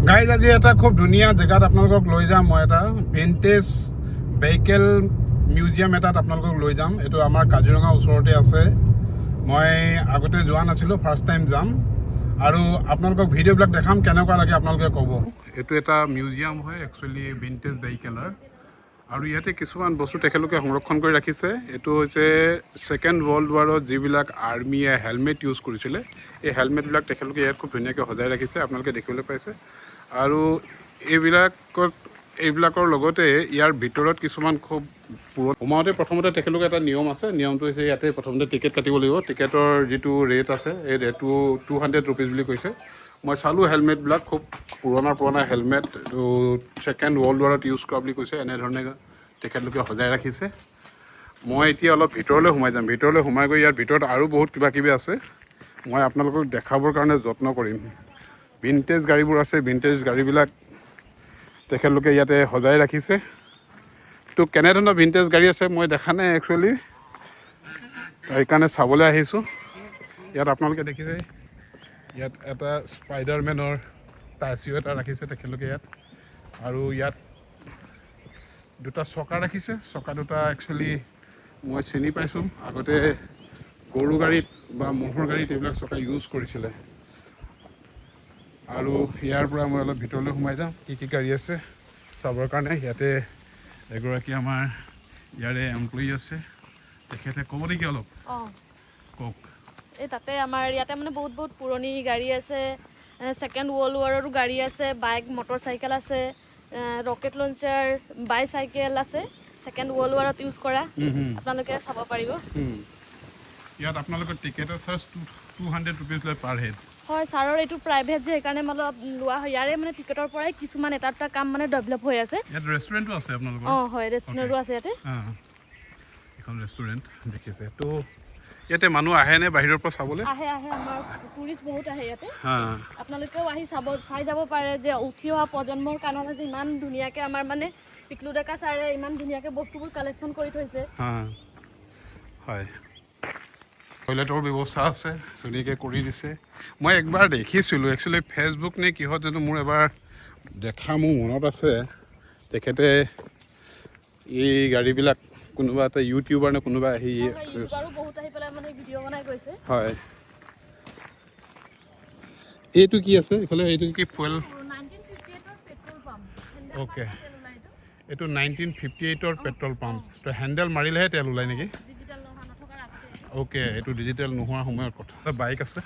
Guys আজি এটা খুব ধুনীয়া জেগাত আপোনালোকক লৈ যাম মই এটা ভিন্টেজ ভেহিকেল মিউজিয়াম এটাত আপোনালোকক লৈ যাম এইটো আমাৰ কাজিৰঙা ওচৰতে আছে মই আগতে যোৱা নাছিলোঁ ফাৰ্ষ্ট টাইম যাম আৰু আপোনালোকক ভিডিঅ'বিলাক দেখাম কেনেকুৱা লাগে আপোনালোকে ক'ব এইটো এটা মিউজিয়াম হয় একচুৱেলি ভিন্টেজ ভেহিকেলৰ আৰু ইয়াতে কিছুমান বস্তু তেখেতলোকে সংৰক্ষণ কৰি ৰাখিছে এইটো হৈছে ছেকেণ্ড ৱৰ্ল্ড ৱাৰত যিবিলাক আৰ্মিয়ে হেলমেট ইউজ কৰিছিলে এই হেলমেটবিলাক তেখেতলোকে ইয়াত খুব ধুনীয়াকৈ সজাই ৰাখিছে আপোনালোকে দেখিবলৈ পাইছে আৰু এইবিলাকৰ লগতে ইয়াৰ ভিতৰত কিছুমান খুব পুৰণি সোমাওঁতে প্ৰথমতে তেখেতলোকে এটা নিয়ম আছে নিয়মটো হৈছে ইয়াতে প্ৰথমতে টিকেট কাটিব লাগিব টিকেটৰ যিটো ৰেট আছে এই ৰেটটো 200 ৰুপিজ বুলি কৈছে মই চালোঁ হেলমেটবিলাক খুব পুৰণা হেলমেট এইটো ছেকেণ্ড ৱৰ্ল্ড ৱাৰত ইউজ কৰা বুলি কৈছে এনেধৰণে তেখেতলোকে সজাই ৰাখিছে মই এতিয়া অলপ ভিতৰলৈ সোমাই যাম ভিতৰলৈ সোমাই গৈ ইয়াৰ ভিতৰত আৰু বহুত কিবাকিবি আছে মই আপোনালোকক দেখাবৰ কাৰণে যত্ন কৰিম ভিন্টেজ গাড়ীবোৰ আছে ভিন্টেজ গাড়ীবিলাক তেখেতলোকে ইয়াতে সজাই ৰাখিছে তো কেনেধৰণৰ ভিন্টেজ গাড়ী আছে মই দেখা নাই একচুৱেলি সেইকাৰণে চাবলৈ আহিছোঁ ইয়াত আপোনালোকে দেখিছে ইয়াত এটা স্পাইডাৰমেনৰ টাচিও এটা ৰাখিছে তেখেতলোকে ইয়াত আৰু ইয়াত দুটা চকা ৰাখিছে চকা দুটা একচুৱেলি মই চিনি পাইছোঁ আগতে গৰু গাড়ীত বা ম'হৰ গাড়ীত এইবিলাক চকা ইউজ কৰিছিলে আৰু ইয়াৰ পৰা মই অলপ ভিতৰলৈ সোমাই যাম কি গাড়ী আছে চাবৰ কাৰণে ইয়াতে এগৰাকী আমাৰ ইয়াৰে এমপ্লয়ী আছে তেখেতে ক'ব নেকি অলপ কওক এই তাতে আমাৰ ইয়াতে মানে বহুত পুৰণি গাড়ী আছে ছেকেণ্ড ৱৰ্ল্ড ৱাৰৰো গাড়ী আছে বাইক মটৰ চাইকেল আছে ৰকেট লঞ্চাৰ বাইচাইকেল আছে ছেকেণ্ড ৱৰ্ল্ড ৱাৰত ইউজ কৰা আপোনালোকে চাব পাৰিব ইয়াত আপোনালোকৰ টিকেটৰ চাৰ্জ 200 ৰুপিজ লয় পাৰ হেড হয় ছাৰৰ এইটো প্ৰাইভেট যে সেইকাৰণে অলপ লোৱা হয় ইয়াৰে মানে টিকেটৰ পৰাই কিছুমান এটা কাম মানে ডেভেলপ হৈ আছে ইয়াত ৰেষ্টুৰেণ্টো আছে আপোনালোকৰ হয় ৰেষ্টুৰেণ্টো আছে ইয়াতে এখন ৰেষ্টুৰেণ্ট দেখিছে তো ইয়াতে মানুহ আহেনে বাহিৰৰ পৰা চাবলৈ আহে আমাৰ টুৰিষ্ট বহুত আহে ইয়াতে আপোনালোকেও আহি চাই যাব পাৰে যে উঠি অহা প্ৰজন্মৰ কাৰণে যে ইমান ধুনীয়াকৈ আমাৰ মানে পিকলু ডেকা ছাৰে ইমান ধুনীয়াকৈ বস্তুবোৰ কালেকশ্যন কৰি থৈছে হয় টয়লেটৰ ব্যৱস্থা আছে ধুনীয়াকৈ কৰি দিছে মই একবাৰ দেখিছিলোঁ একচুৱেলি ফেচবুক নে কিহত জানো মোৰ এবাৰ দেখা মোৰ মনত আছে তেখেতে এই গাড়ীবিলাক কোনোবা এটা ইউটিউবাৰ নে কোনোবা আহি হয় এইটো কি আছে এইফালে এইটো কি ফুৱেল অ'কে এইটো 1958ৰ পেট্ৰল পাম্প তো হেণ্ডেল মাৰিলেহে তেল ওলায় নেকি অ'কে এইটো ডিজিটেল নোহোৱাৰ সময়ৰ কথা এটা বাইক আছে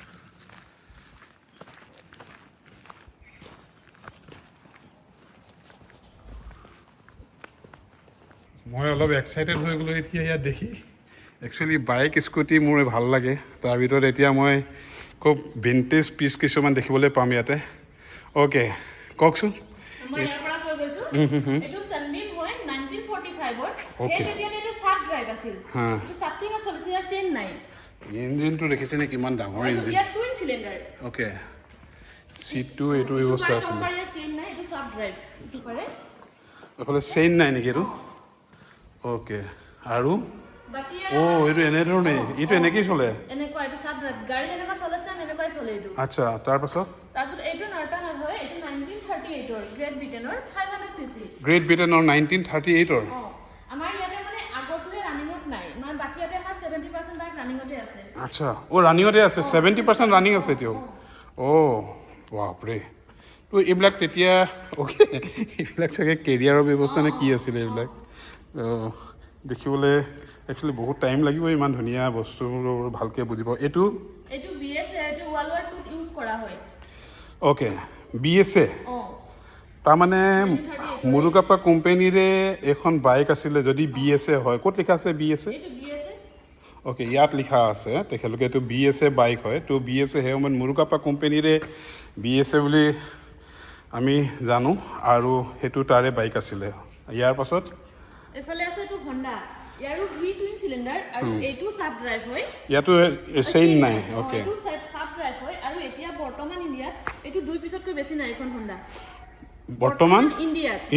মই অলপ এক্সাইটেড হৈ গ'লোঁ এতিয়া ইয়াত দেখি একচুৱেলি বাইক স্কুটি মোৰ ভাল লাগে তাৰ ভিতৰত এতিয়া মই খুব ভিন্টেজ পিচ কিছুমান দেখিবলৈ পাম ইয়াতে অ'কে কওকচোন ইঞ্জিনটো দেখিছে নে কিমান ডাঙৰ ইঞ্জিন অ'কে চিটটো এইটো ব্যৱস্থা আছিলে এইফালে চেইন নাই নেকি এইটো অ'কে আৰু এইটো এনেধৰণে এইটো এনেকেই চলে আচ্ছা তাৰপাছত গ্ৰেট ব্ৰিটেনৰ 1938ৰ আচ্ছা ৰানিঙতে আছে 70% ৰানিং আছে এতিয়াও বাপৰে তো এইবিলাক তেতিয়া অ'কে এইবিলাক চাগে কেৰিয়াৰৰ ব্যৱস্থা নে কি আছিলে এইবিলাক দেখিবলৈ একচুৱেলি বহুত টাইম লাগিব ইমান ধুনীয়া বস্তুবোৰ ভালকৈ বুজিব এইটো অ'কে BSA তাৰমানে মুৰুগাপ্পা কোম্পানীৰে এখন বাইক আছিলে যদি BSA হয় ক'ত লিখা আছে BSA অ'কে ইয়াত লিখা আছে তেখেতলোকে এইটো BSA বাইক হয় তো BSA সেই সময়ত মুৰুগাপ্পা কোম্পানীৰে BSA বুলি আমি জানো আৰু সেইটো তাৰে বাইক আছিলে ইয়াৰ পাছত এফালে আছে এইটো হন্ডা ইয়াৰো ভি টুইন সিলিন্ডাৰ আৰু এইটো সাব ড্ৰাইভ হয় ইয়াতো চেইন নাই ওকে এইটো সাব ড্ৰাইভ হয় আৰু এতিয়া বৰ্তমান ইণ্ডিয়াত এইটো দুই পিছতকৈ বেছি নাই এখন হন্ডা বৰ্তমান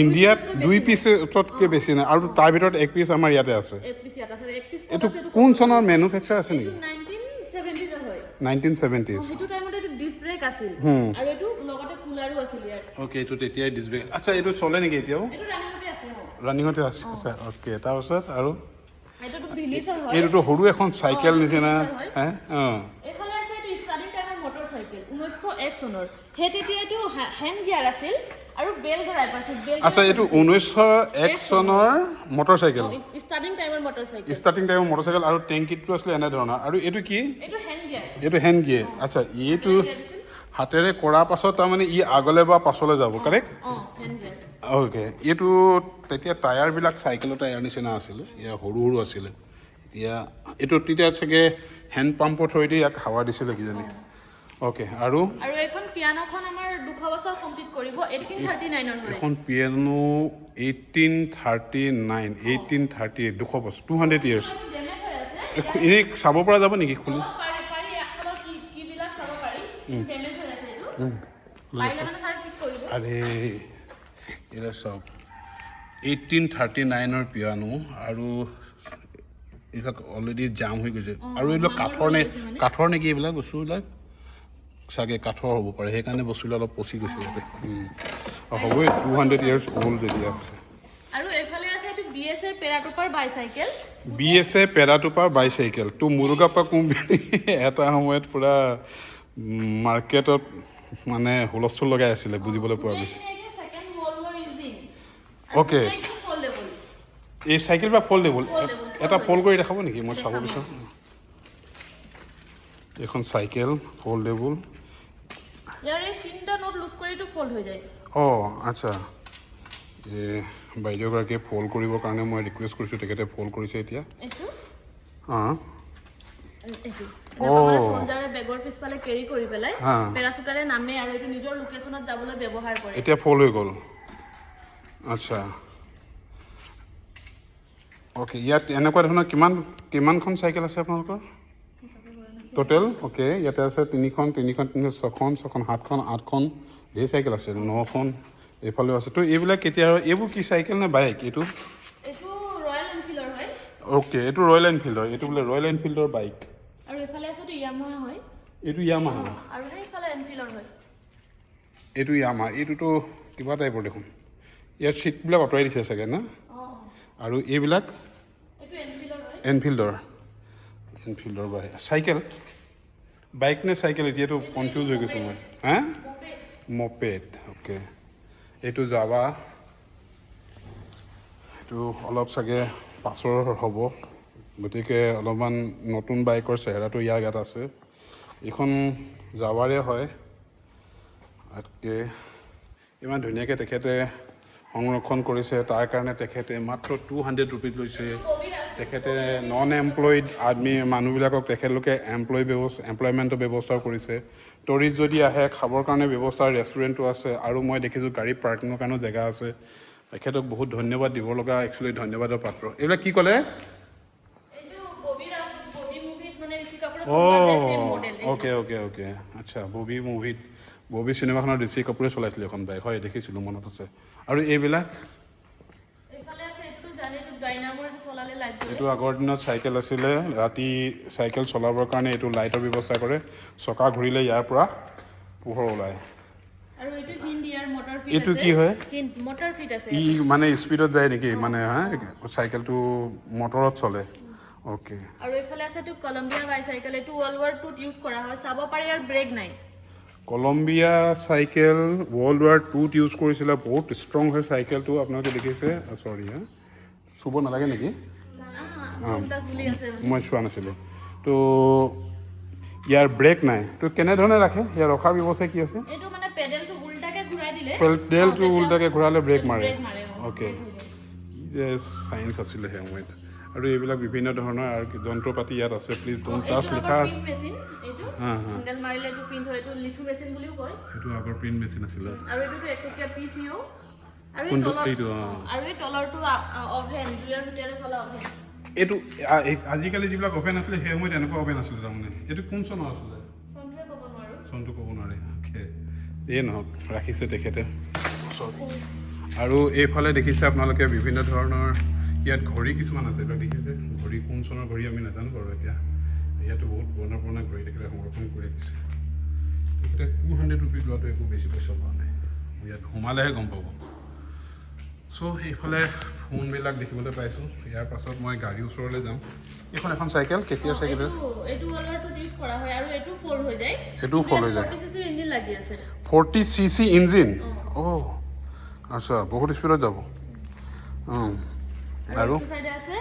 ইণ্ডিয়াত দুই পিছতকৈ বেছি নাই আৰু তাৰ ভিতৰত এক পিছ আমাৰ ইয়াতে আছে এক পিছ ইয়াত আছে এক পিছ এইটো কোন চনৰ মেনুফেকচাৰ আছে নেকি 1970 হয় 1970s সেইটো টাইমত এইটো ডিস্ক ব্ৰেক আছিল আৰু এইটো লগতে কুলাৰো আছিল ইয়াৰ অ'কে এইটো তেতিয়াই ডিছব্ৰে আচ্ছা এইটো চলে নেকি এতিয়াও এইটো ৰানিঙতে আছে ৰানিঙতে আছে আচ্ছা অ'কে তাৰপিছত আৰু এইটোতো ভিলিছৰ হয় এইটোতো সৰু এখন চাইকেল নিচিনা হে অঁ এইফালে আছে এইটো ষ্টাৰ্টিং টাইমৰ মটৰ চাইকেল 1901 চনৰ সেই তেতিয়া এইটো হেণ্ড গিয়াৰ আছিল আৰু বেল ড্ৰাইভ আছিল বেল আচ্ছা এইটো 1901 চনৰ মটৰ চাইকেল ষ্টাৰ্টিং টাইমৰ মটৰ চাইকেল আৰু টেংকিটো আছিলে এনেধৰণৰ আৰু এইটো কি এইটো হেণ্ড গিয়াৰ এইটো হেণ্ড গিয়ে আচ্ছা এইটো হাতেৰে কৰাৰ পাছত তাৰমানে ই আগলৈ বা পাছলৈ যাব কাৰেক্ট হেণ্ড গিয়াৰ অ'কে এইটো তেতিয়া টায়াৰবিলাক চাইকেলৰ টায়াৰ নিচিনা আছিলে ইয়াৰ সৰু সৰু আছিলে এতিয়া এইটো তেতিয়া চাগে হেণ্ড পাম্পৰ থ্ৰুৱেদি ইয়াক হাৱা দিছিলে কিজানি অ'কে আৰু এইখন পিয়ানোখন আমাৰ 200 বছৰ কমপ্লিট কৰিব 1839 ৰ হয় এখন পিয়ানো 1838 200 বছৰ 200 ইয়াৰ্ছ ডেমেজ হৈ আছে এনেই চাব পৰা যাব নেকি খুলি পাৰি একফালৰ কি বিলাক চাব পাৰি ডেমেজ হৈ আছে এইটো পাৰিলে মানে ছাৰ ঠিক কৰিব আৰে এটা চাওক 1839 পিয়ানো আৰু এইবিলাক অলৰেডি জাম হৈ গৈছে আৰু এইবিলাক কাঠৰ নেকি এইবিলাক বস্তুবিলাক চাগে কাঠৰ হ'ব পাৰে সেইকাৰণে বস্তুবিলাক অলপ পচি গৈছে ইয়াতে হ'বই 200 ইয়াৰ্ছ অল্ড যেতিয়া আছে আৰু এইফালে আছে এইটো BSA পেৰাটুপাৰ বাইচাইকেল BSA পেৰাটুপাৰ বাইচাইকেল তো মুৰুগাপ্পা কোম্পানী এটা সময়ত পূৰা মাৰ্কেটত মানে হুলস্থুল লগাই আছিলে বুজিবলৈ পোৱা গৈছে অ'কে এই চাইকেলবিলাক ফল্ডেবল এটা ফল্ড কৰি দেখাব নেকি মই চাব বিচাৰোঁ এইখন চাইকেল ফল্ডেবল ইয়াৰ এই তিনিটা নোট লুজ কৰিটো ফল্ড হৈ যায় অঁ আচ্ছা এই বাইদেউগৰাকীয়ে ফল্ড কৰিবৰ কাৰণে মই ৰিকুৱেষ্ট কৰিছোঁ তেখেতে ফল্ড কৰিছে এতিয়া অঁ বেগৰ পিছফালে কেৰি কৰি পেলাই পেৰাচুটাৰে নামে আৰু এইটো নিজৰ লোকেশ্যনত যাবলৈ ব্যৱহাৰ কৰে এতিয়া ফল্ড হৈ গ'ল আচ্ছা অ'কে ইয়াত এনেকুৱা ধৰণৰ কিমানখন চাইকেল আছে আপোনালোকৰ টোটেল অ'কে ইয়াতে আছে তিনিখন 6খন 7খন 8খন ধেৰ চাইকেল আছে 9খন এইফালেও আছে তো এইবিলাক কেতিয়া এইবোৰ কি চাইকেল নে বাইক এইটো ৰয়েল এনফিল্ডৰ হয় অ'কে এইটো ৰয়েল এনফিল্ডৰ এইটো বোলে ৰয়েল এনফিল্ডৰ বাইক আৰু এইফালে আছে ইয়ামাহা হয় এইটো ইয়ামাহা আৰু এইফালে এনফিল্ডৰ হয় এইটো ইয়ামাহা এইটোতো কিবা টাইপৰ দেখোন ইয়াৰ ছিটবিলাক আঁতৰাই দিছে চাগে না আৰু এইবিলাক এনফিল্ডৰ চাইকেল বাইক নে চাইকেল এতিয়াতো কনফিউজ হৈ গৈছোঁ মই হা মপেড অ'কে এইটো যাবা এইটো অলপ চাগে পাছৰ হ'ব গতিকে অলপমান নতুন বাইকৰ চেহেৰাটো ইয়াৰ ইয়াত আছে এইখন যাৱাৰে হয় তাতকৈ ইমান ধুনীয়াকৈ তেখেতে সংৰক্ষণ কৰিছে তাৰ কাৰণে তেখেতে মাত্ৰ 200 ৰুপিজ লৈছে তেখেতে নন এমপ্লয়ড মানুহবিলাকক তেখেতলোকে এমপ্লয়মেণ্টৰ ব্যৱস্থাও কৰিছে টুৰিষ্ট যদি আহে খাবৰ কাৰণে ব্যৱস্থা ৰেষ্টুৰেণ্টো আছে আৰু মই দেখিছোঁ গাড়ী পাৰ্কিঙৰ কাৰণেও জেগা আছে তেখেতক বহুত ধন্যবাদ দিব লগা একচুৱেলি ধন্যবাদৰ পাত্ৰ এইবিলাক কি ক'লে অ'কে আচ্ছা ববি চিনেমাখনৰ ঋষি কাপুৰে চলাইছিলে এখন বাইক হয় দেখিছিলোঁ মনত আছে আৰু এইবিলাক এইটো আগৰ দিনত চাইকেল আছিলে ৰাতি চাইকেল চলাবৰ কাৰণে এইটো লাইটৰ ব্যৱস্থা কৰে চকা ঘূৰিলে ইয়াৰ পৰা পোহৰ ওলায় এইটো কি হয় ই মানে স্পীডত যায় নেকি মানে চাইকেলটো মটৰত চলে অ'কে আৰু এইফালে আছে এইটো কলম্বিয়া বাইচাইকেল এইটো ৱৰ্ল্ড ৱাৰ 2ত ইউজ কৰা হয় চাব পাৰি ইয়াৰ ব্ৰেক নাই কলম্বিয়া চাইকেল ৱৰ্ল্ড ৱাৰ 2ত ইউজ কৰিছিলে বহুত ষ্ট্ৰং হয় চাইকেলটো আপোনালোকে দেখিছে চৰি চুব নালাগে নেকি মই চোৱা নাছিলোঁ তো ইয়াৰ ব্ৰেক নাই তো কেনেধৰণে ৰাখে ইয়াৰ ৰখাৰ ব্যৱস্থা কি আছে পেডেলটো উল্টাকৈ ঘূৰালে ব্ৰেক মাৰে অ'কে চায়েন্স আছিলে সেই সময়ত আৰু এইবিলাক বিভিন্ন ধৰণৰ আৰু যন্ত্ৰ পাতি ইয়াত আছে প্লিজ ডোন্ট টাচ লিখা আছে এইটো আগৰ প্ৰিণ্ট মেচিন আছিলে এইটো আজিকালি যিবিলাক অভেন আছিলে সেই সময়ত এনেকুৱা অভেন আছিলে তাৰমানে এইটো কোন চনৰ আছিলে চনটো ক'ব নোৱাৰে এই নহওক ৰাখিছে তেখেতে আৰু এইফালে দেখিছে আপোনালোকে বিভিন্ন ধৰণৰ ইয়াত ঘড়ী কিছুমান আছে এইবিলাক দেখিছে ঘড়ী কোন চনৰ ঘড়ী আমি নাজানো বাৰু এতিয়া ইয়াতো বহুত পুৰণা পুৰণা ঘড়ী তেখেতে সংৰক্ষণ কৰি ৰাখিছে তেখেতে 200 ৰুপিজ লোৱাটো একো বেছি পইচা লোৱা নাই ইয়াত সোমালেহে গম পাব চ' সেইফালে ফোনবিলাক দেখিবলৈ পাইছোঁ ইয়াৰ পাছত মই গাড়ীৰ ওচৰলৈ যাম এইখন এখন চাইকেল কেতিয়া চাইকেল এইটো ওলাৰটো ইউজ কৰা হয় আৰু এইটো ফ'ল্ড হৈ যায় এইটোও ফ'ল্ড হৈ যায় 40 cc ইঞ্জিন লাগি আছে 40 cc ইঞ্জিন আচ্ছা বহুত স্পীডত যাব আৰু এইটো সাইডে আছে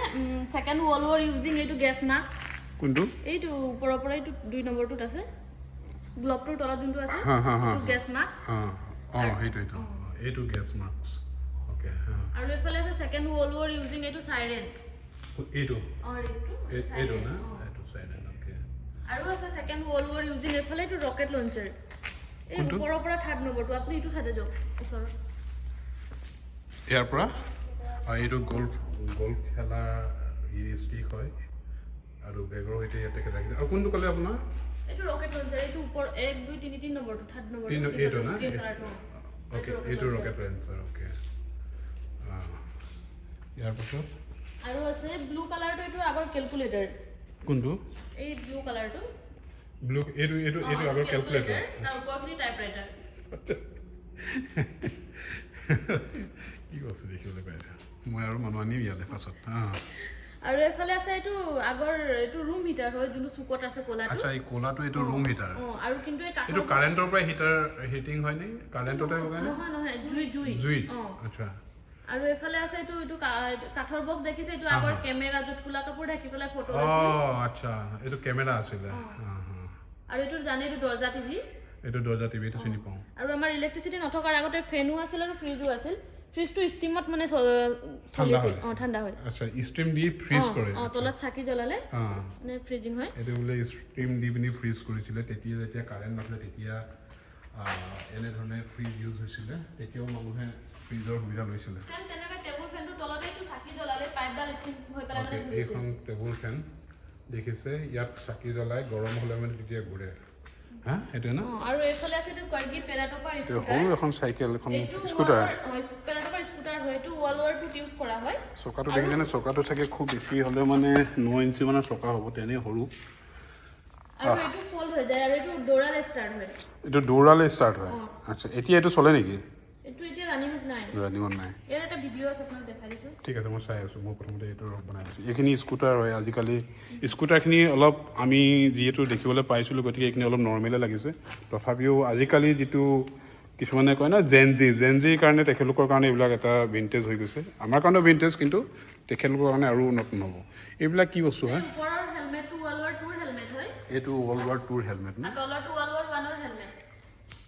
সেকেন্ড ওয়াৰ্ল্ড ওয়াৰ ইউজিং এইটো গ্যাস মাস্ক কোনটো এইটো ওপৰৰ পৰা এইটো 2 নম্বৰটোত আছে গ্লোবটোৰ তলত যোনটো আছে এইটো গ্যাস মাস্ক এইটো গেছ মাস্ক ওকে আৰু এফালে আছে সেকেন্ড ওয়াৰ্ল্ড ওয়াৰ ইউজিং এইটো সাইৰেন এইটো এইটো না এইটো সাইৰেন ওকে আৰু আছে সেকেন্ড ওয়াৰ্ল্ড ওয়াৰ ইউজিং এফালে এইটো ৰকেট লঞ্চাৰ এই ওপৰৰ পৰা থাৰ্ড নম্বৰটো আপুনি এইটো সাইডে যাওক ওচৰত ইয়াৰ পৰা এইটো গল্ফ খেলা ষ্টিক হয় আৰু বেগৰ সৈতে ইয়াতে ৰাখিছে আৰু কোনটো ক'লে আপোনাৰ এইটো ৰকেট লঞ্চাৰ এইটো ওপৰ 1 2 3 3 নম্বৰটো থাৰ্ড নম্বৰটো এইটো না ওকে এইটো ৰকেট লঞ্চাৰ ওকে ইয়াৰ পাছত আৰু আছে ব্লু কালাৰটো এইটো আগৰ ক্যালকুলেটৰ কোনটো এই ব্লু কালাৰটো ব্লু এইটো আগৰ ক্যালকুলেটৰ তাৰ ওপৰখিনি টাইপৰাইটাৰ কি কৈছে দেখিবলৈ পাইছা মই আৰু মানুহ আনিম ইয়ালে পাছত আৰু এফালে আছে এইটো আগৰ এইটো ৰুম হিটাৰ হয় যোনটো সুকত আছে কোলাটো আচ্ছা এই কোলাটো এইটো ৰুম হিটাৰ আৰু কিন্তু এই এইটো কাৰেণ্টৰ পৰা হিটিং হয় নে কাৰেণ্টতে লগাই নে নহয় জুই আচ্ছা আৰু এফালে আছে এইটো কাঠৰ বক্স দেখিছে এইটো আগৰ কেমেৰা যত কোলা কাপোৰ ঢাকি পেলাই ফটো আছে আচ্ছা এইটো কেমেৰা আছিল আৰু এইটো জানে এইটো দৰ্জা টিভি এইটো চিনি পাওঁ আৰু আমাৰ ইলেক্ট্ৰিচিটি নথকাৰ আগতে ফেনো আছিল আৰু ফ্ৰিজো আছিল ফ্ৰিজটো ষ্টিমত মানে চলিছিল ঠাণ্ডা হয় আচ্ছা ষ্টিম দি ফ্ৰিজ কৰে তলত চাকি জ্বলালে মানে ফ্ৰিজিং হয় এইটো বোলে ষ্টিম দি পিনি ফ্ৰিজ কৰিছিলে তেতিয়া যেতিয়া কাৰেণ্ট নাছিলে তেতিয়া এনেধৰণে ফ্ৰিজ ইউজ হৈছিলে তেতিয়াও মানুহে ফ্ৰিজৰ সুবিধা লৈছিলে তেনেকৈ টেবুল ফেনটো তলতে এইটো চাকি জ্বলালে পাইপডাল ষ্টিম হৈ পেলাই মানে এইখন টেবুল ফেন দেখিছে ইয়াত চাকি জ্বলাই গৰম হ'লে মানে তেতিয়া ঘূৰে এইটো না আৰু এইফালে আছে এইটো কাৰ্গি পেৰাটপাৰ স্কুটাৰ সৰু এখন চাইকেল এখন স্কুটাৰ পেৰাটপাৰ স্কুটাৰ হয় এইটো ওয়াৰ্ল্ড ওৱাৰ 2 ইউজ কৰা হয় চকাটো দেখিছেনে চকাটো থাকে খুব বেছি হ'লে মানে 9 ইঞ্চি মানৰ চকা হ'ব তেনে সৰু আৰু এইটো ফল্ড হৈ যায় আৰু এইটো দৌৰালে ষ্টাৰ্ট হয় এইটো দৌৰালে ষ্টাৰ্ট হয় আচ্ছা এতিয়া এইটো চলে নেকি এইটো এতিয়া ৰানিঙত নাই ইয়াৰ এটা ভিডিঅ' আছে আপোনাক দেখাই দিছো ঠিক আছে মই চাই আছোঁ মই প্ৰথমতে এইটো বনাই দিছোঁ এইখিনি স্কুটাৰ হয় আজিকালি স্কুটাৰখিনি অলপ আমি যিহেতু দেখিবলৈ পাইছিলোঁ গতিকে এইখিনি অলপ নৰ্মেলে লাগিছে তথাপিও আজিকালি যিটো কিছুমানে কয় না জেনজিৰ কাৰণে তেখেতলোকৰ কাৰণে এইবিলাক এটা ভিনটেজ হৈ গৈছে আমাৰ কাৰণেও ভিনটেজ কিন্তু তেখেতলোকৰ কাৰণে আৰু নতুন হ'ব এইবিলাক কি বস্তু হয় ওপৰৰ হেলমেটটো ওয়াৰ্ল্ড ওৱাৰ 2ৰ হেলমেট হয় এইটো ওয়াৰ্ল্ড ওৱাৰ 2ৰ হেলমেট না তলৰটো ওয়াৰ্ল্ড ওৱাৰ 1ৰ হেলমেট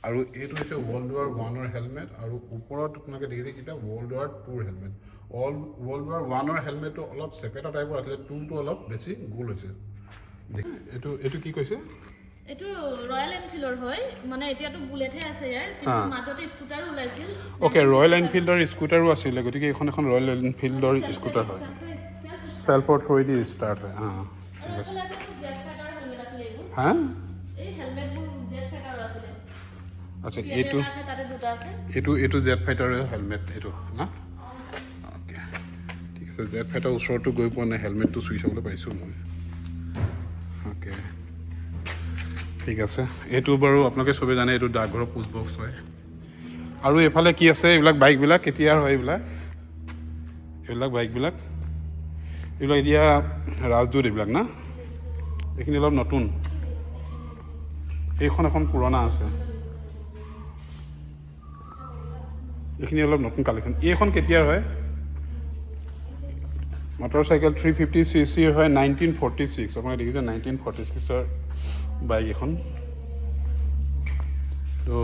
আৰু এইটো হৈছে ওয়াৰ্ল্ড ওৱাৰ 1ৰ হেলমেট আৰু ওপৰত আপোনালোকে দেখিছে এতিয়া ওয়াৰ্ল্ড ওৱাৰ 2ৰ হেলমেট ওয়াৰ্ল্ড ওৱাৰ 1ৰ হেলমেটটো অলপ চেপেটা টাইপৰ আছিলে 2টো অলপ বেছি গোল হৈছে এইটো কি কৈছে এইটো ৰয়েল এনফিল্ডৰ হয় মানে এতিয়াতো বুলেটহে আছে ইয়াৰ কিন্তু মাজতে স্কুটাৰ ওলাইছিল ওকে ৰয়েল এনফিল্ডৰ স্কুটাৰো আছিলে গতিকে এখন ৰয়েল এনফিল্ডৰ স্কুটাৰ হয় চেল্ফৰ থ্ৰুৱেদি ষ্টাৰ্ট হয় ঠিক আছে আচ্ছা এইটো জেড ফাইটাৰৰ হেলমেট এইটো না অ'কে ঠিক আছে জেড ফাইটাৰ ওচৰতো গৈ পোৱা নাই হেলমেটটো চুই চাবলৈ পাইছোঁ মই অ'কে ঠিক আছে এইটো বাৰু আপোনালোকে চবেই জানে এইটো ডাকঘৰৰ পোষ্ট বক্স হয় আৰু এইফালে কি আছে এইবিলাক বাইকবিলাক কেতিয়াৰ হয় বাইকবিলাক এতিয়া ৰাজদূত এইবিলাক না এইখিনি অলপ নতুন এইখন এখন পুৰণা আছে এইখিনি অলপ নতুন কালেকশ্যন এইখন কেতিয়াৰ হয় মটৰচাইকেল 350 cc হয় 1946 আপোনালোকে দেখিছে 1946ৰ বাইক এখন তো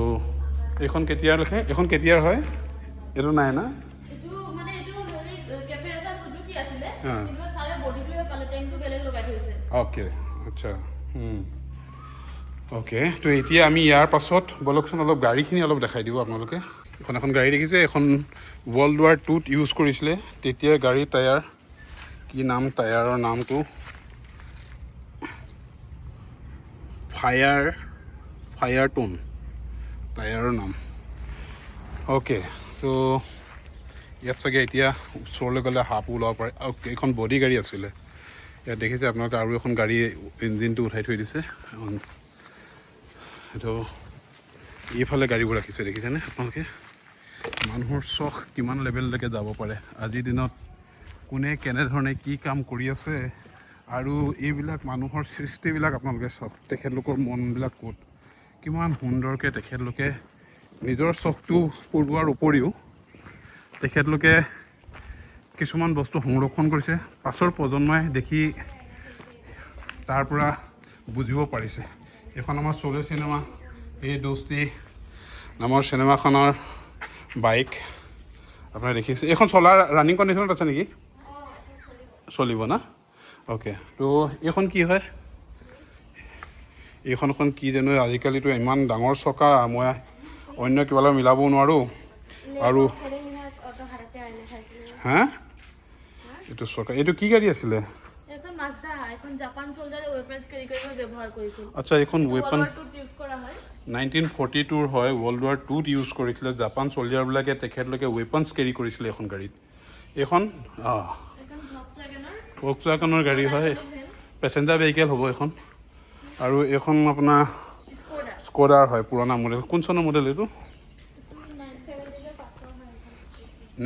এইখন কেতিয়াৰ লেখে এইখন কেতিয়াৰ হয় এইটো নাই না অ'কে আচ্ছা অ'কে তো এতিয়া আমি ইয়াৰ পাছত বলকচোন অলপ গাড়ীখিনি অলপ দেখাই দিব আপোনালোকে এখন গাড়ী দেখিছে এখন ওয়াৰ্ল্ড ওৱাৰ 2ত ইউজ কৰিছিলে তেতিয়া গাড়ী টায়াৰ কি নাম টায়াৰৰ নামটো ফায়াৰটোন টায়াৰৰ নাম অ'কে তো ইয়াত চাগে এতিয়া ওচৰলৈ গ'লে সাপো ওলাব পাৰে আৰু এইখন বডি গাড়ী আছিলে ইয়াত দেখিছে আপোনালোকে আৰু এখন গাড়ী ইঞ্জিনটো উঠাই থৈ দিছে এইটো এইফালে গাড়ীবোৰ ৰাখিছে দেখিছেনে আপোনালোকে মানুহৰ চখ কিমান লেভেললৈকে যাব পাৰে আজিৰ দিনত কোনে কেনেধৰণে কি কাম কৰি আছে আৰু এইবিলাক মানুহৰ সৃষ্টিবিলাক আপোনালোকে চাওক তেখেতলোকৰ মনবিলাক ক'ত কিমান সুন্দৰকৈ তেখেতলোকে নিজৰ চখটো পূৰোৱাৰ উপৰিও তেখেতলোকে কিছুমান বস্তু সংৰক্ষণ কৰিছে পাছৰ প্ৰজন্মই দেখি তাৰ পৰা বুজিব পাৰিছে এইখন আমাৰ চলে চিনেমা এই দোস্তি নামৰ চিনেমাখনৰ বাইক আপোনাৰ দেখিছে এইখন চলাৰ ৰানিং কণ্ডিশ্যনত আছে নেকি চলিব না অ'কে তো এইখন কি হয় এইখন কি জানো আজিকালিতো ইমান ডাঙৰ চকা মই অন্য কিবা লগত মিলাব নোৱাৰোঁ আৰু হা এইটো চকা এইটো কি গাড়ী আছিলে এখন মাজদা এখন জাপান সোলজাৰে ওয়েপনস কেৰি কৰিব ব্যৱহাৰ কৰিছিল আচ্ছা এইখন ওয়েপন ৱৰ্ল্ড ৱাৰ 2 ইউজ কৰা হয় 1942 হয় ৱৰ্ল্ড ৱাৰ 2 ইউজ কৰিছিলে জাপান চলজাৰবিলাকে তেখেতলোকে ওয়েপনছ কেৰি কৰিছিলে এখন গাড়ীত এইখন এখন ভক্সৱাগনৰ গাড়ী হয় পেচেঞ্জাৰ ভেহিকেল হ'ব এখন আৰু এইখন আপোনাৰ স্কোডাৰ হয় পুৰণা মডেল কোন চনৰ মডেল এইটো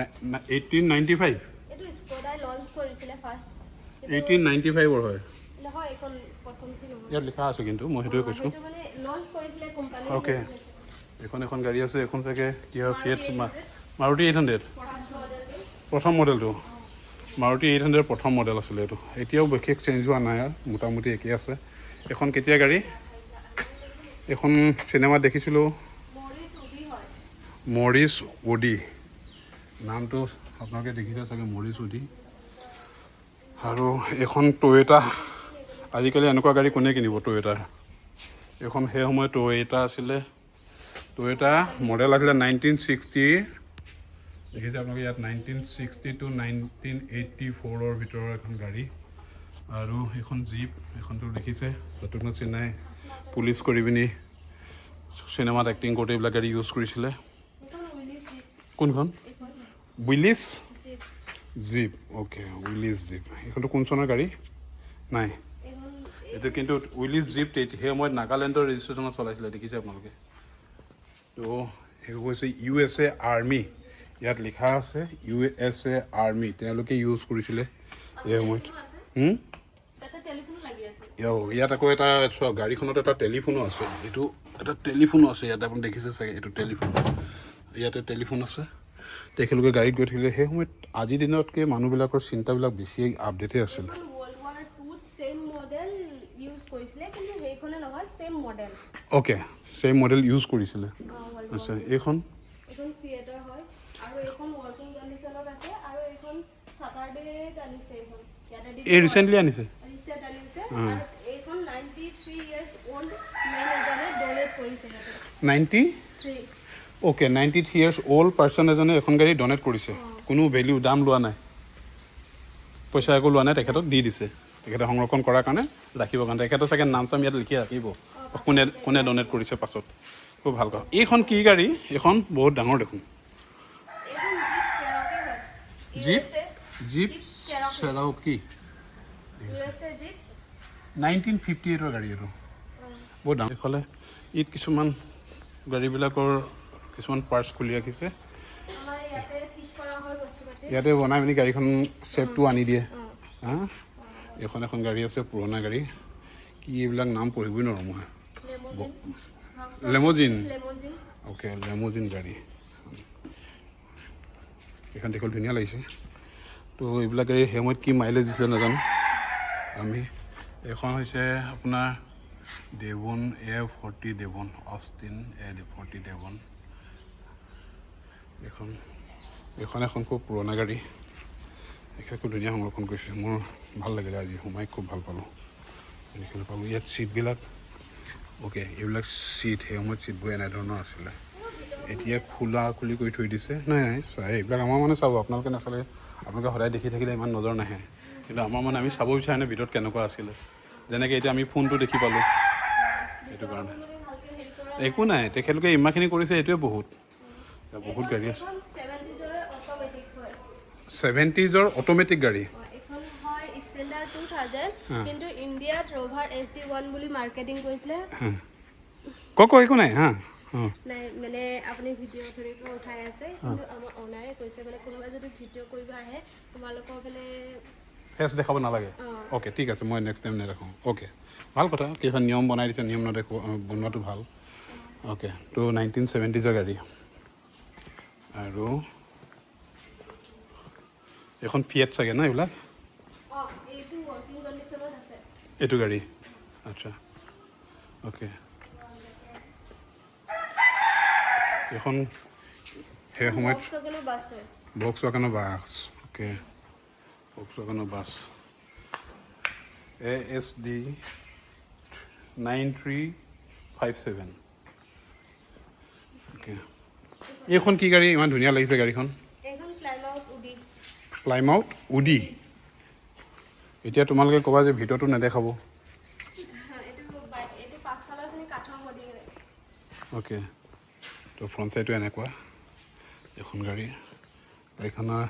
1895 এটো স্কোডাই লঞ্চ কৰিছিলে ফাৰ্স্ট 1895 হয় নহয় এখন প্ৰথমটো নহয় ইয়াত লিখা আছে কিন্তু মই সেইটোৱে কৈছোঁ এটো মানে লঞ্চ কৰিছিলে কোম্পানী ওকে এখন গাড়ী আছে এখন চাগে কি হয় ফিয়েট মাৰুতি 800 প্ৰথম মডেলটো মাৰুতি 800 প্ৰথম মডেল আছিলে এইটো এতিয়াও বিশেষ চেঞ্জ হোৱা নাই মোটামুটি একেই আছে এখন কেতিয়া গাড়ী এখন চিনেমাত দেখিছিলোঁ মৰিছ উডি নামটো আপোনালোকে দেখিছে চাগে মৰিছ উডি আৰু এখন টয়োটা আজিকালি এনেকুৱা গাড়ী কোনে কিনিব টয়োটাৰ এখন সেই সময়ত টয়োটা আছিলে টয়োটা মডেল আছিলে 1960 দেখিছে আপোনালোকে ইয়াত 1960 to 1984 ভিতৰৰ এখন গাড়ী আৰু এখন জীপ এখনটো দেখিছে যতন চিনাই পুলিচ কৰি পিনি চিনেমাত এক্টিং কৰোঁতে এইবিলাক গাড়ী ইউজ কৰিছিলে কোনখন Willys jeep okay Willys jeep এইখনটো কোন চনৰ গাড়ী নাই এইটো কিন্তু উইলিছ জীপ সেই সময়ত নাগালেণ্ডৰ ৰেজিষ্ট্ৰেশ্যনত চলাইছিলে দেখিছে আপোনালোকে তো সেইবোৰ হৈছে USA আৰ্মি ইয়াত লিখা আছে USA আৰ্মি তেওঁলোকে ইউজ কৰিছিলে এই সময়ত ইয়াত আকৌ এটা চোৱা গাড়ীখনত এটা টেলিফোনো আছে এইটো এটা টেলিফোনো আছে ইয়াত আপুনি দেখিছে চাগে এইটো টেলিফোন ইয়াতে টেলিফোন আছে তেখেতলোকে গাড়ীত গৈ থাকিলে সেই সময়ত আজিৰ দিনতকৈ মানুহবিলাকৰ চিন্তাবিলাক বেছি আপডেটেই আছিল অ'কে ছেইম মডেল ইউজ কৰিছিলে আচ্ছা এইখন এই ৰিচেণ্টলি আনিছে এইখন 93 ইয়াৰ্স ওল্ড মেন এজনে ডনেট কৰিছে 93 অ'কে 93 ইয়াৰ্স ওল্ড পাৰ্চন এজনে এখন গাড়ী ডনেট কৰিছে কোনো ভেলিউ দাম লোৱা নাই পইচা একো লোৱা নাই তেখেতক দি দিছে তেখেতে সংৰক্ষণ কৰাৰ কাৰণে ৰাখিবৰ কাৰণে তেখেতৰ চাগে নাম চাম ইয়াত লিখি ৰাখিব কোনে ডনেট কৰিছে পাছত খুব ভাল কথা এইখন কি গাড়ী এইখন বহুত ডাঙৰ দেখোন জীপ চেৰ'কি 1958 গাড়ী এইটো বহুত ডাঙৰ এইফালে ঈদ কিছুমান গাড়ীবিলাকৰ কিছুমান পাৰ্টছ খুলি ৰাখিছে ইয়াতে বনাই পিনি গাড়ীখন চেপটো আনি দিয়ে হা এখন গাড়ী আছে পুৰণা গাড়ী কি এইবিলাক নাম পঢ়িবই নোৱাৰোঁ মই লেম'জিন অ'কে লেম'জিন গাড়ী এইখন দেখিবলৈ ধুনীয়া লাগিছে তো এইবিলাক গাড়ী সেই সময়ত কি মাইলেজ দিছিলে নাজানো আমি এখন হৈছে আপোনাৰ Devon A40 Devon Austen A40 Devon এখন খুব পুৰণা গাড়ী এইখন খুব ধুনীয়া সংৰক্ষণ কৰিছে মোৰ ভাল লাগিলে আজি সোমাই খুব ভাল পালোঁ দেখিবলৈ পালোঁ ইয়াত ছিটবিলাক অ'কে এইবিলাক ছিট সেই সময়ত ছিটবোৰ এনেধৰণৰ আছিলে এতিয়া খুলি কৰি থৈ দিছে নাই চাই এইবিলাক আমাৰ মানে চাব আপোনালোকে নাচালে আপোনালোকে সদায় দেখি থাকিলে ইমান নজৰ নাহে কিন্তু আমাৰ মানে আমি চাব বিচাৰে নে ভিতৰত কেনেকুৱা আছিলে যেনেকৈ এতিয়া আমি ফোনটো দেখি পালোঁ সেইটো কাৰণে একো নাই তেখেতলোকে ইমানখিনি কৰিছে এইটোৱে বহুত গাড়ী আছে 70s অট'মেটিক গাড়ী 22,000 কিন্তু ইণ্ডিয়াত ৰভাৰ SD1 বুলি মাৰ্কেটিং কৰিছিলে ক একো নাই হা নাই মানে আপুনি ভিডিঅ' ধৰিব উঠাই আছে কিন্তু আমাৰ অনাৰে কৈছে মানে কোনোবাই যদি ভিডিঅ' কৰিব আহে তোমালোকৰ মানে ফেচ দেখাব নালাগে অ'কে ঠিক আছে মই নেক্সট টাইম নেদেখাওঁ অ'কে ভাল কথা কেইখন নিয়ম বনাই দিছে নিয়ম নেদেখো বনোৱাটো ভাল অ'কে তো 1970s গাড়ী আৰু এখন ফিয়েট চাগে ন এইবিলাক এইটো ৱৰ্কিং কণ্ডিশ্যনত আছে এইটো গাড়ী আচ্ছা অ'কে এখন সেই সময়ত ভক্সৱাগনৰ বাছ অ'কে ভক্সৱাগনৰ বাছ ASD 9357 অ'কে এইখন কি গাড়ী ইমান ধুনীয়া লাগিছে গাড়ীখন প্লাইমাউথ উডি এতিয়া তোমালোকে ক'বা যে ভিতৰটো নেদেখাব অ'কে তো ফ্ৰণ্ট চাইডটো এনেকুৱা এখন গাড়ীখনৰ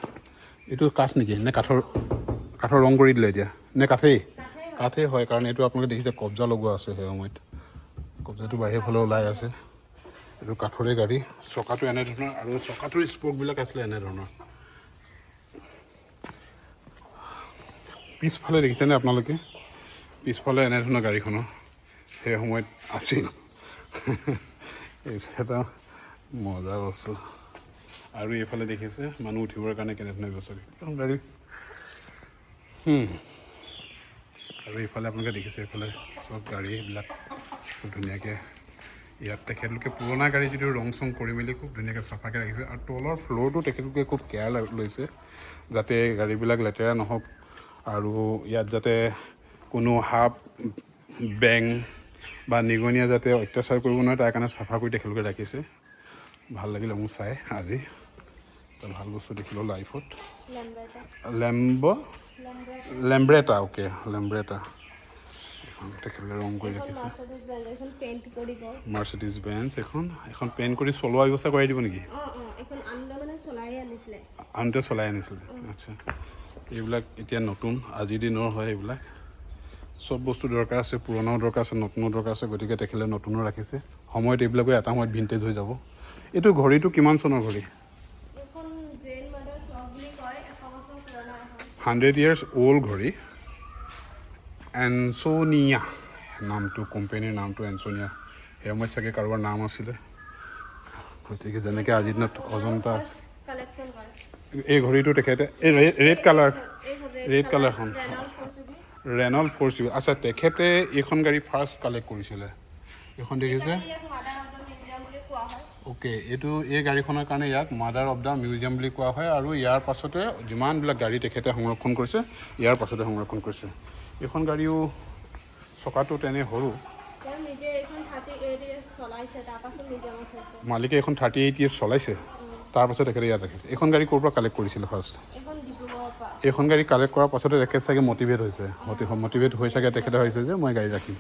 এইটো কাঠ নেকি নে কাঠৰ ৰং কৰি দিলে এতিয়া নে কাঠেই হয় কাৰণ এইটো আপোনালোকে দেখিছে কব্জা লগোৱা আছে সেই সময়ত কব্জাটো বাহিৰৰ ফালে ওলাই আছে এইটো কাঠৰে গাড়ী চকাটো এনেধৰণৰ আৰু চকাটোৰ স্প'কবিলাক আছিলে এনেধৰণৰ পিছফালে দেখিছেনে আপোনালোকে পিছফালে এনেধৰণৰ গাড়ীখনৰ সেই সময়ত আছিল এটা মজা বস্তু আৰু এইফালে দেখিছে মানুহ উঠিবৰ কাৰণে কেনেধৰণৰ ব্যৱস্থা এখন গাড়ী আৰু এইফালে আপোনালোকে দেখিছে এইফালে চব গাড়ী এইবিলাক খুব ধুনীয়াকৈ ইয়াত তেখেতলোকে পুৰণা গাড়ী যিটো ৰং চং কৰি মেলি খুব ধুনীয়াকৈ চাফাকৈ ৰাখিছে আৰু তলৰ ফ্ল'ৰটো তেখেতলোকে খুব কেয়াৰ লৈছে যাতে গাড়ীবিলাক লেতেৰা নহওক আৰু ইয়াত যাতে কোনো সাপ বেং বা নিগনিয়ে যাতে অত্যাচাৰ কৰিব নোৱাৰে তাৰ কাৰণে চাফা কৰি তেখেতলোকে ৰাখিছে ভাল লাগিলে মোৰ চাই আজি ভাল বস্তু দেখিলোঁ লাইফত লেম্ব্ৰেটা অ'কে লেম্ব্ৰেটা এখন তেখেতলোকে ৰং কৰি ৰাখিছে মাৰ্চিডিজ বেঞ্চ এখন পেইণ্ট কৰি চলোৱা ব্যৱস্থা কৰাই দিব নেকি আনতে চলাই আনিছিলে আচ্ছা এইবিলাক এতিয়া নতুন আজিৰ দিনৰ হয় এইবিলাক চব বস্তু দৰকাৰ আছে পুৰণাও দৰকাৰ আছে নতুনো দৰকাৰ আছে গতিকে তেখেতে নতুনো ৰাখিছে সময়ত এইবিলাকো এটা সময়ত ভিণ্টেজ হৈ যাব এইটো ঘড়ীটো কিমান চনৰ ঘড়ী 100 years old ঘড়ী এনছনিয়া নামটো কোম্পানীৰ নামটো এনছনিয়া সেই সময়ত চাগে কাৰোবাৰ নাম আছিলে গতিকে যেনেকৈ আজিৰ দিনত অজন্তা আছে এই ঘড়ীটো তেখেতে এই ৰেড কালাৰখন ৰেনল্ড 4CB আচ্ছা তেখেতে এইখন গাড়ী ফাৰ্ষ্ট কালেক্ট কৰিছিলে এইখন দেখিছে অ'কে এই গাড়ীখনৰ কাৰণে ইয়াক মাদাৰ অফ দ্য মিউজিয়াম বুলি কোৱা হয় আৰু ইয়াৰ পাছতে যিমানবিলাক গাড়ী তেখেতে সংৰক্ষণ কৰিছে ইয়াৰ পাছতে সংৰক্ষণ কৰিছে এইখন গাড়ীও চকাটো তেনে সৰু মালিকে এইখন 38 years চলাইছে তাৰপাছত তেখেতে ইয়াত ৰাখিছে এইখন গাড়ী ক'ৰ পৰা কালেক্ট কৰিছিলে ফাৰ্ষ্ট এইখন গাড়ী কালেক্ট কৰাৰ পাছতে তেখেত চাগে মটিভেট হৈছে মটিভেট হৈ চাগে তেখেতে ভাবিছে যে মই গাড়ী ৰাখিম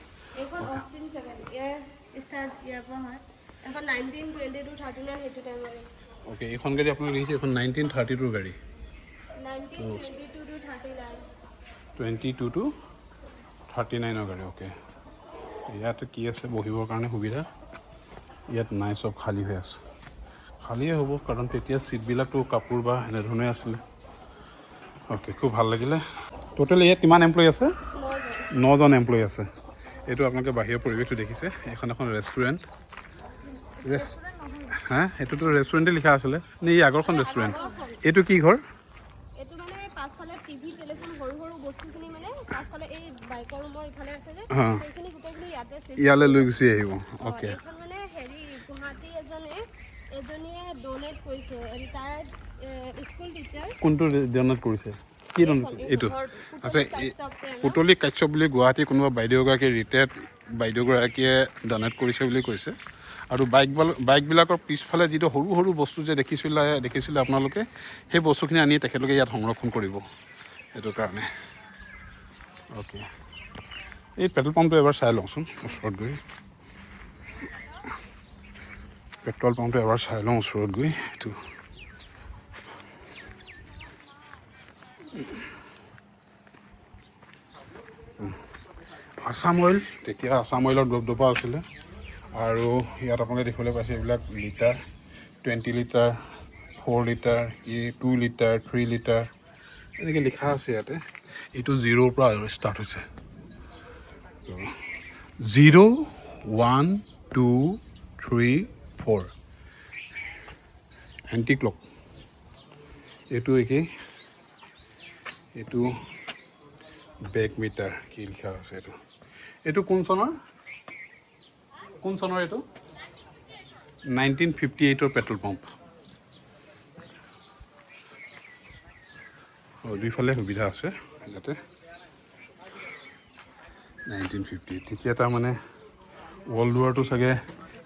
অ'কে এইখন গাড়ী আপোনালোকে দেখিছে এইখন 1932 গাড়ী 22 to 39 গাড়ী অ'কে ইয়াতে কি আছে বহিবৰ কাৰণে সুবিধা ইয়াত নাই চব খালী হৈ আছে খালীয়ে হ'ব কাৰণ তেতিয়া ছিটবিলাকতো কাপোৰ বা এনেধৰণে আছিলে অ'কে খুব ভাল লাগিলে টোটেল ইয়াত কিমান এমপ্লয়ী আছে 9জন এমপ্লয়ী আছে এইটো আপোনালোকে বাহিৰৰ পৰিৱেশটো দেখিছে এখন ৰেষ্টুৰেণ্ট হা এইটোতো ৰেষ্টুৰেণ্টে লিখা আছিলে নে এই আগৰখন ৰেষ্টুৰেণ্ট এইটো কি ঘৰ ইয়ালৈ লৈ গুচি আহিব অ'কে কোনটো ডনেট কৰিছে কি এইটো আচ্ছা পুতলি কাশ্যপ বুলি গুৱাহাটী কোনোবা বাইদেউগৰাকীয়ে ৰিটায়াৰ্ড বাইদেউগৰাকীয়ে ডনেট কৰিছে বুলি কৈছে আৰু বাইকবিলাকৰ পিছফালে যিটো সৰু সৰু বস্তু যে দেখিছিলে আপোনালোকে সেই বস্তুখিনি আনি তেখেতলোকে ইয়াত সংৰক্ষণ কৰিব সেইটো কাৰণে অ'কে এই পেট্ৰল পাম্পটো এবাৰ চাই লওঁচোন ওচৰত গৈ পেট্ৰল পাম্পটো এবাৰ চাই লওঁ ওচৰত গৈ এইটো আছাম অইল, তেতিয়া আছাম অইলৰ দবদবা আছিলে। আৰু ইয়াত আপোনালোকে দেখিবলৈ পাইছে এইবিলাক litre, 20 litre, 4 litre, 2 litre, 3 litre এনেকৈ লিখা আছে ইয়াতে। এইটো 0ৰ পৰা ষ্টাৰ্ট হৈছে। 0, 1, 2, 3, 4 এণ্টি ক্লক। এইটো একেই, এইটো বেক মিটাৰ, কি লিখা আছে এইটো। এইটো কোন চনৰ এইটো? 1958ৰ পেট্ৰল পাম্প। দুইফালে সুবিধা আছে ইয়াতে। 1958 তেতিয়া তাৰমানে ৱৰ্ল্ড ৱাৰটো চাগে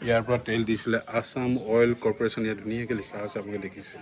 ইয়াৰ পৰা তেল দিছিলে। আছাম অইল কৰ্পৰেশ্যন ইয়াত ধুনীয়াকৈ লিখা আছে, আপোনালোকে দেখিছে।